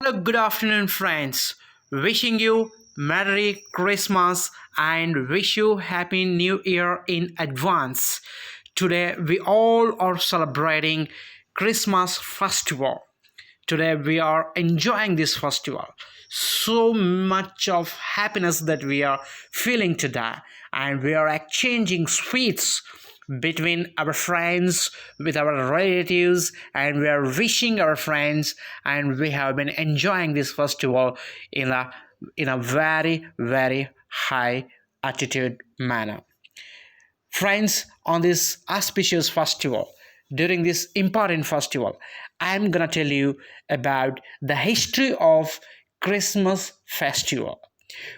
Good afternoon, friends. Wishing you Merry Christmas and wish you Happy New Year in advance. Today, we all are celebrating Christmas festival. Today, we are enjoying this festival. So much of happiness that we are feeling today, and we are exchanging sweets between our friends with our relatives, and we are wishing our friends, and we have been enjoying this festival in a very high attitude manner. Friends, on this auspicious festival, during this important festival, I'm gonna tell you about the history of Christmas festival.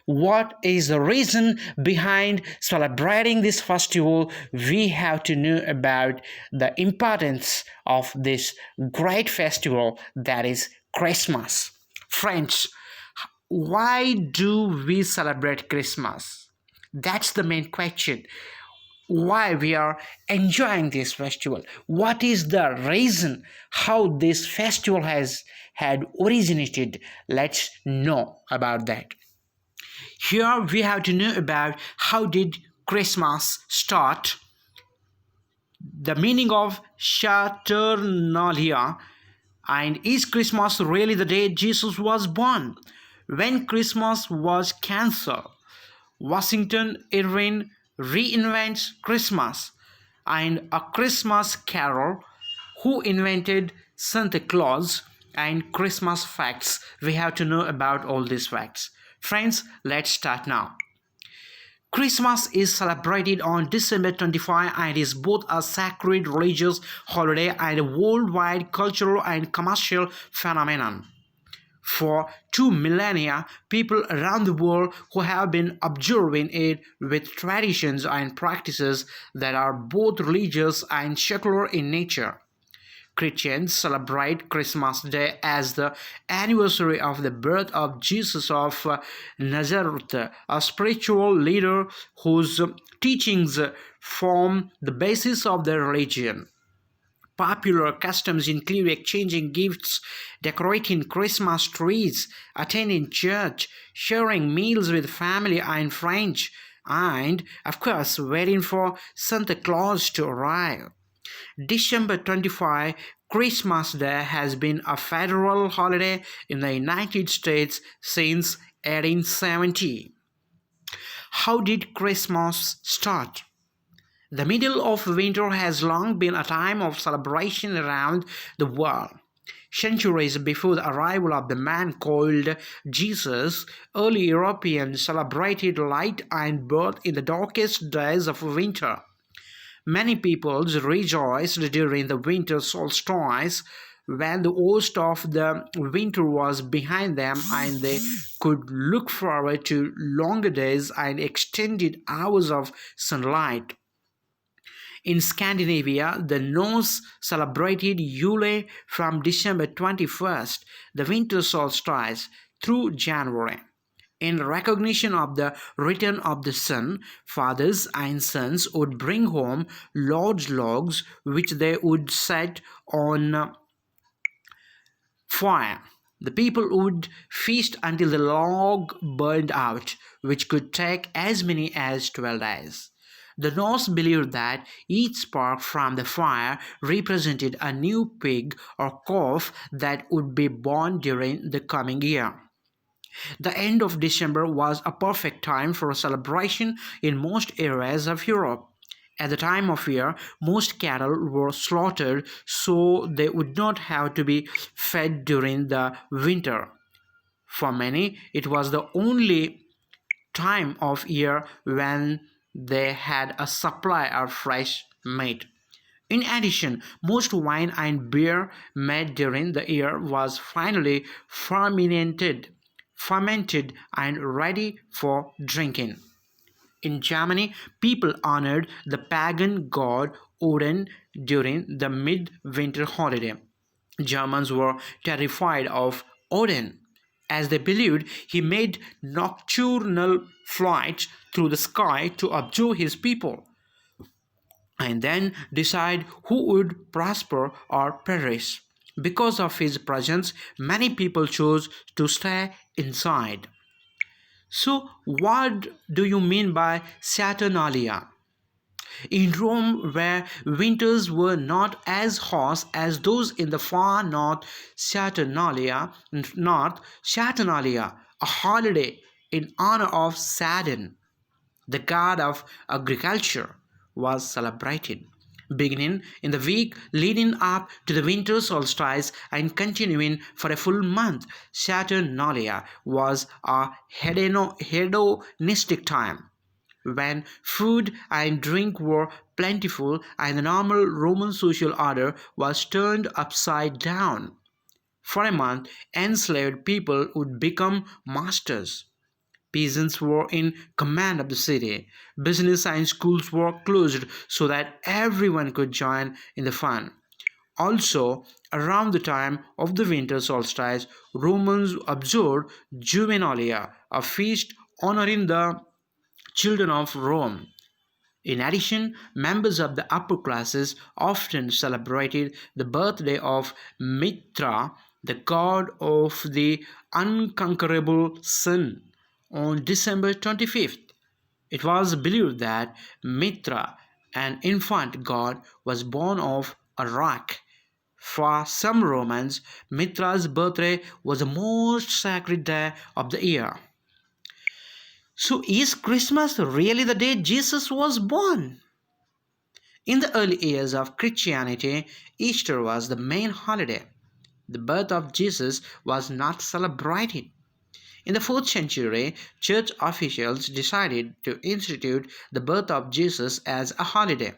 What is the reason behind celebrating this festival? We have to know about the importance of this great festival that is Christmas. Friends, why do we celebrate Christmas? That's the main question. Why we are enjoying this festival? What is the reason how this festival has had originated? Let's know about that. Here we have to know about how did Christmas start, the meaning of Saturnalia, and is Christmas really the day Jesus was born? When Christmas was cancelled, Washington Irving reinvents Christmas, and A Christmas Carol, who invented Santa Claus, and Christmas facts. We have to know about all these facts. Friends, let's start now. Christmas is celebrated on December 25 and is both a sacred religious holiday and a worldwide cultural and commercial phenomenon. For 2 millennia, people around the world who have been observing it with traditions and practices that are both religious and secular in nature. Christians celebrate Christmas Day as the anniversary of the birth of Jesus of Nazareth, a spiritual leader whose teachings form the basis of their religion. Popular customs include exchanging gifts, decorating Christmas trees, attending church, sharing meals with family and friends, and, of course, waiting for Santa Claus to arrive. December 25, Christmas Day, has been a federal holiday in the United States since 1870. How did Christmas start? The middle of winter has long been a time of celebration around the world. Centuries before the arrival of the man called Jesus, early Europeans celebrated light and birth in the darkest days of winter. Many peoples rejoiced during the winter solstice when the worst of the winter was behind them and they could look forward to longer days and extended hours of sunlight. In Scandinavia, the Norse celebrated Yule from December 21st, the winter solstice, through January. In recognition of the return of the sun, fathers and sons would bring home large logs which they would set on fire. The people would feast until the log burned out, which could take as many as 12 days. The Norse believed that each spark from the fire represented a new pig or calf that would be born during the coming year. The end of December was a perfect time for a celebration in most areas of Europe. At the time of year, most cattle were slaughtered so they would not have to be fed during the winter. For many, it was the only time of year when they had a supply of fresh meat. In addition, most wine and beer made during the year was finally fermented and ready for drinking. In Germany, people honored the pagan god Odin during the midwinter holiday. Germans were terrified of Odin, as they believed he made nocturnal flights through the sky to observe his people and then decide who would prosper or perish. Because of his presence, many people chose to stay inside. So, what do you mean by Saturnalia? In Rome, where winters were not as harsh as those in the far Saturnalia, a holiday in honor of Saturn, the god of agriculture, was celebrated. Beginning in the week leading up to the winter solstice and continuing for a full month, Saturnalia was a hedonistic time when food and drink were plentiful and the normal Roman social order was turned upside down. For a month, enslaved people would become masters. Peasants were in command of the city. Business and schools were closed so that everyone could join in the fun. Also, around the time of the winter solstice, Romans observed Juvenalia, a feast honoring the children of Rome. In addition, members of the upper classes often celebrated the birthday of Mitra, the god of the unconquerable sun, on December 25th. It was believed that Mitra, an infant god, was born of a rock. For some Romans, Mitra's birthday was the most sacred day of the year. So, is Christmas really the day Jesus was born? In the early years of Christianity, Easter was the main holiday. The birth of Jesus was not celebrated. In the 4th century, church officials decided to institute the birth of Jesus as a holiday.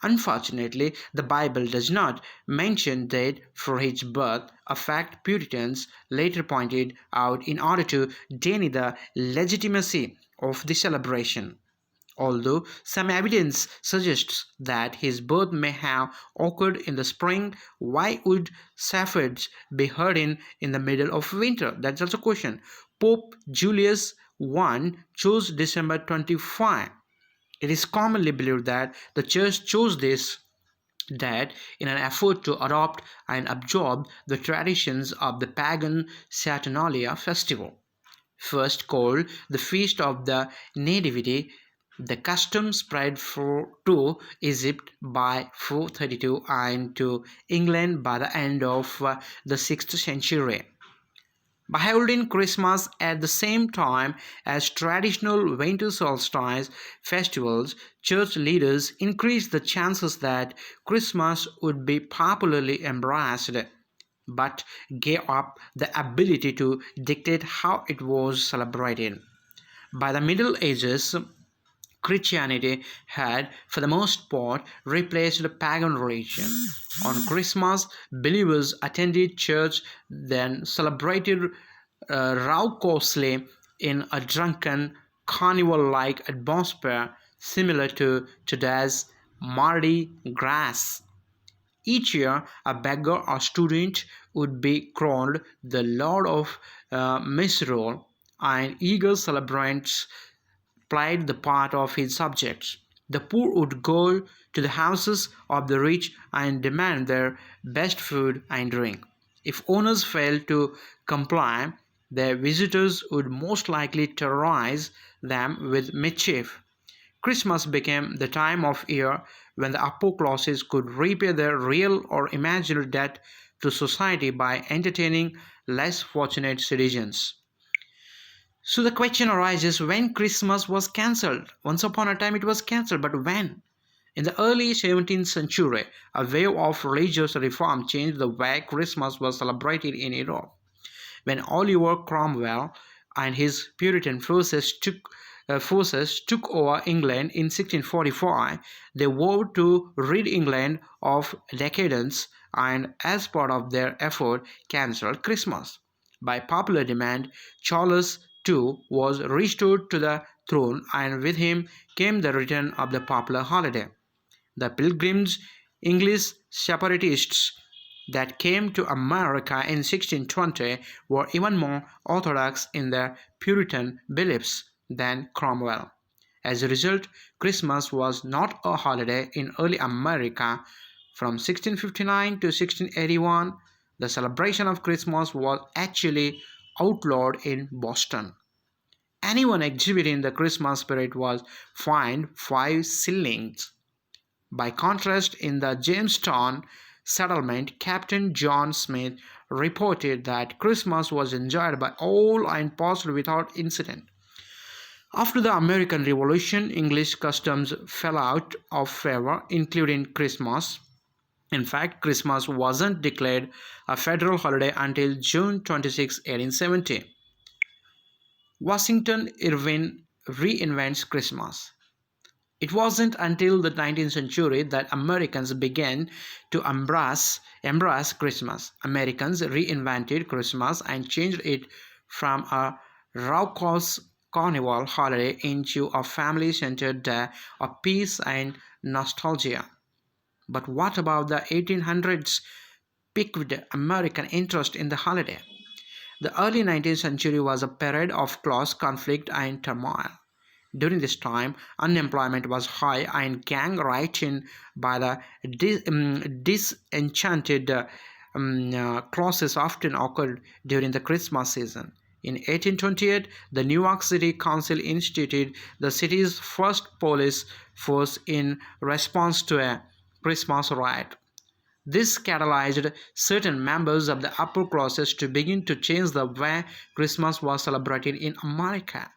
Unfortunately, the Bible does not mention date for his birth, a fact Puritans later pointed out in order to deny the legitimacy of the celebration. Although some evidence suggests that his birth may have occurred in the spring, why would shepherds be herding in the middle of winter? That's also a question. Pope Julius I chose December 25. It is commonly believed that the church chose this date in an effort to adopt and absorb the traditions of the pagan Saturnalia festival. First called the Feast of the Nativity, the custom spread to Egypt by 432 and to England by the end of the 6th century. By holding Christmas at the same time as traditional winter solstice festivals, church leaders increased the chances that Christmas would be popularly embraced, but gave up the ability to dictate how it was celebrated. By the Middle Ages, Christianity had, for the most part, replaced pagan religion. On Christmas, believers attended church, then celebrated raucously in a drunken, carnival-like atmosphere similar to today's Mardi Gras. Each year, a beggar or student would be crowned the Lord of Misrule, and eager celebrants played the part of his subjects. The poor would go to the houses of the rich and demand their best food and drink. If owners failed to comply, their visitors would most likely terrorize them with mischief. Christmas became the time of year when the upper classes could repay their real or imaginary debt to society by entertaining less fortunate citizens. So the question arises when Christmas was cancelled. Once upon a time it was cancelled, but when? In the early 17th century, a wave of religious reform changed the way Christmas was celebrated in Europe. When Oliver Cromwell and his Puritan forces took over England in 1645, they vowed to rid England of decadence and, as part of their effort, cancelled Christmas. By popular demand, Charles II was restored to the throne, and with him came the return of the popular holiday. The Pilgrims, English separatists that came to America in 1620, were even more orthodox in their Puritan beliefs than Cromwell. As a result, Christmas was not a holiday in early America, From 1659 to 1681, the celebration of Christmas was actually outlawed in Boston. Anyone exhibiting the Christmas spirit was fined 5 shillings. By contrast, in the Jamestown settlement, Captain John Smith reported that Christmas was enjoyed by all and passed without incident. After the American Revolution, English customs fell out of favor, including Christmas. In fact, Christmas wasn't declared a federal holiday until June 26, 1870. Washington Irving reinvents Christmas. It wasn't until the 19th century that Americans began to embrace Christmas. Americans reinvented Christmas and changed it from a raucous carnival holiday into a family-centered day of peace and nostalgia. But what about the 1800s piqued American interest in the holiday? The early 19th century was a period of class conflict and turmoil. During this time, unemployment was high and gang rioting by the disenchanted classes often occurred during the Christmas season. In 1828, the New York City Council instituted the city's first police force in response to a Christmas riot. This catalyzed certain members of the upper classes to begin to change the way Christmas was celebrated in America.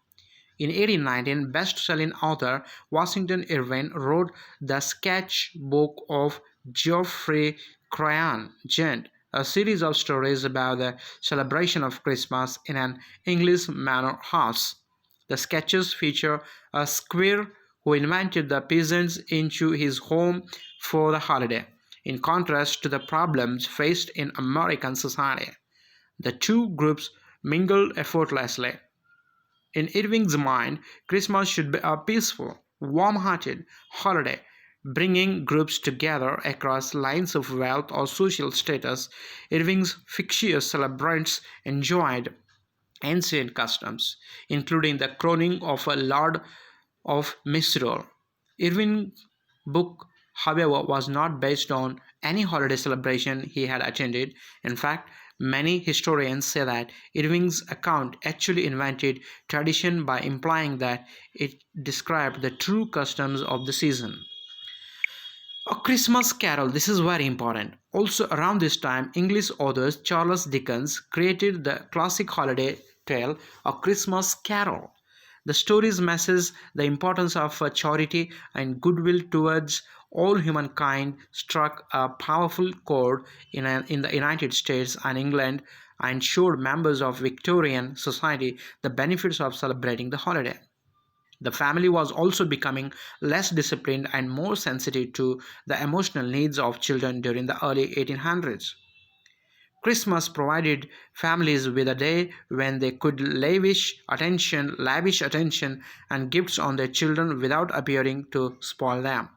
In 1819, best-selling author Washington Irving wrote the sketchbook of Geoffrey Crayon Gent, a series of stories about the celebration of Christmas in an English manor house. The sketches feature a squire who invited the peasants into his home for the holiday, in contrast to the problems faced in American society. The two groups mingled effortlessly. In Irving's mind, Christmas should be a peaceful, warm-hearted holiday, bringing groups together across lines of wealth or social status. Irving's fictitious celebrants enjoyed ancient customs, including the crowning of a Lord of Misrule. Irving's book, however, was not based on any holiday celebration he had attended. In fact, many historians say that Irving's account actually invented tradition by implying that it described the true customs of the season. A Christmas Carol, this is very important. Also, around this time, English author Charles Dickens created the classic holiday tale, A Christmas Carol. The story's message, the importance of charity and goodwill towards all humankind, struck a powerful chord in the United States and England and showed members of Victorian society the benefits of celebrating the holiday. The family was also becoming less disciplined and more sensitive to the emotional needs of children during the early 1800s. Christmas provided families with a day when they could lavish attention and gifts on their children without appearing to spoil them.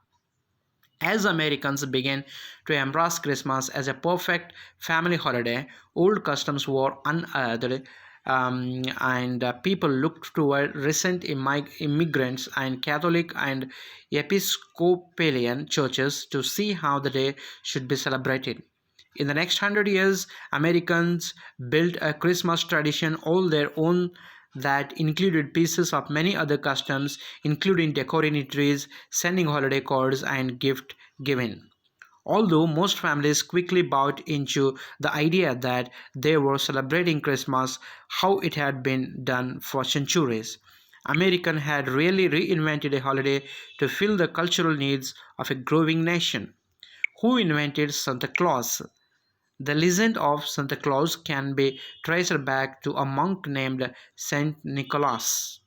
As Americans began to embrace Christmas as a perfect family holiday, old customs were unearthed, and people looked toward recent immigrants and Catholic and Episcopalian churches to see how the day should be celebrated. In the next 100 years, Americans built a Christmas tradition all their own that included pieces of many other customs, including decorating trees, sending holiday cards, and gift giving. Although most families quickly bought into the idea that they were celebrating Christmas how it had been done for centuries, Americans had really reinvented a holiday to fill the cultural needs of a growing nation. Who invented Santa Claus? The legend of Santa Claus can be traced back to a monk named Saint Nicholas,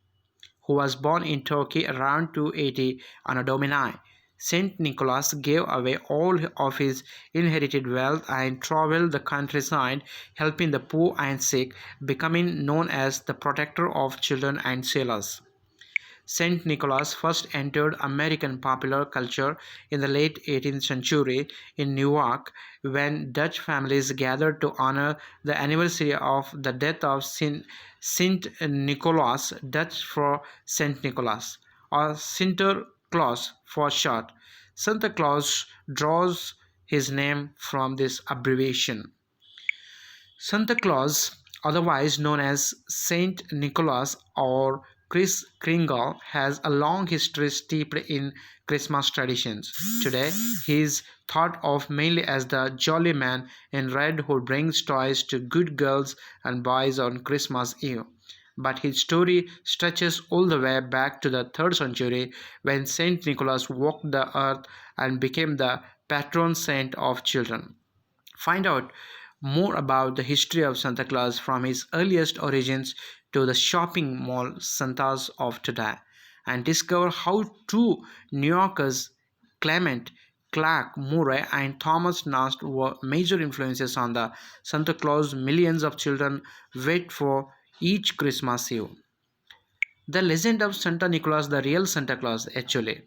who was born in Turkey around 280 Anno Domini. Saint Nicholas gave away all of his inherited wealth and traveled the countryside, helping the poor and sick, becoming known as the protector of children and sailors. Saint Nicholas first entered American popular culture in the late 18th century in New York when Dutch families gathered to honor the anniversary of the death of Saint Nicholas, Dutch for Saint Nicholas, or Sinterklaas for short. Santa Claus draws his name from this abbreviation. Santa Claus, otherwise known as Saint Nicholas or Kris Kringle, has a long history steeped in Christmas traditions. Today, he is thought of mainly as the jolly man in red who brings toys to good girls and boys on Christmas Eve. But his story stretches all the way back to the 3rd century when Saint Nicholas walked the earth and became the patron saint of children. Find out more about the history of Santa Claus from his earliest origins to the shopping mall Santas of today, and discover how two New Yorkers, Clement Clark Murray and Thomas Nast, were major influences on the Santa Claus millions of children wait for each Christmas Eve. The legend of Santa Nicholas, the real Santa Claus, actually.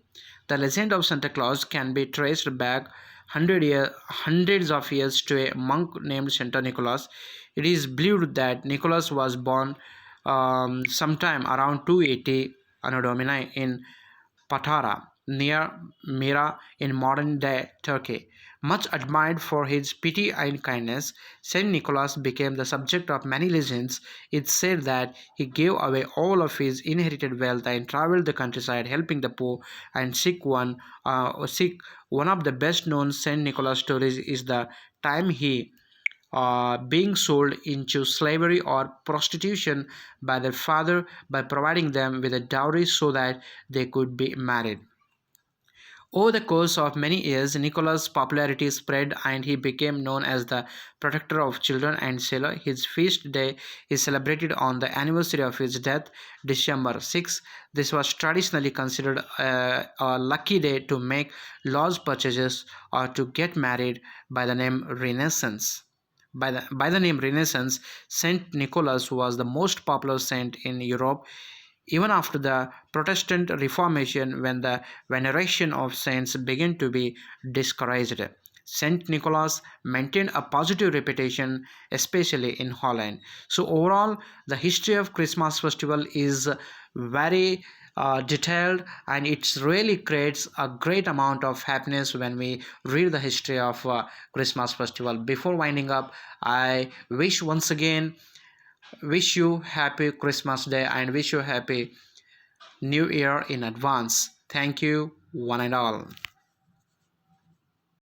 The legend of Santa Claus can be traced back hundreds of years to a monk named Santa Nicholas. It is believed that Nicholas was born sometime around 280 Anno Domini in Patara, near Mira in modern-day Turkey. Much admired for his pity and kindness, Saint Nicholas became the subject of many legends. It's said that he gave away all of his inherited wealth and traveled the countryside helping the poor and sick. One of the best-known Saint Nicholas stories is the time he being sold into slavery or prostitution by their father by providing them with a dowry so that they could be married. Over the course of many years, Nicholas' popularity spread and he became known as the protector of children and sailor. His feast day is celebrated on the anniversary of his death, December 6. This was traditionally considered a lucky day to make large purchases or to get married by the name Renaissance. By the name Renaissance, Saint Nicholas was the most popular saint in Europe even after the Protestant Reformation, when the veneration of saints began to be discouraged. Saint Nicholas maintained a positive reputation, especially in Holland. So, overall, the history of Christmas festival is very detailed, and it really creates a great amount of happiness when we read the history of Christmas festival. Before winding up, I wish you happy Christmas day and wish you happy new year in advance. Thank you one and all.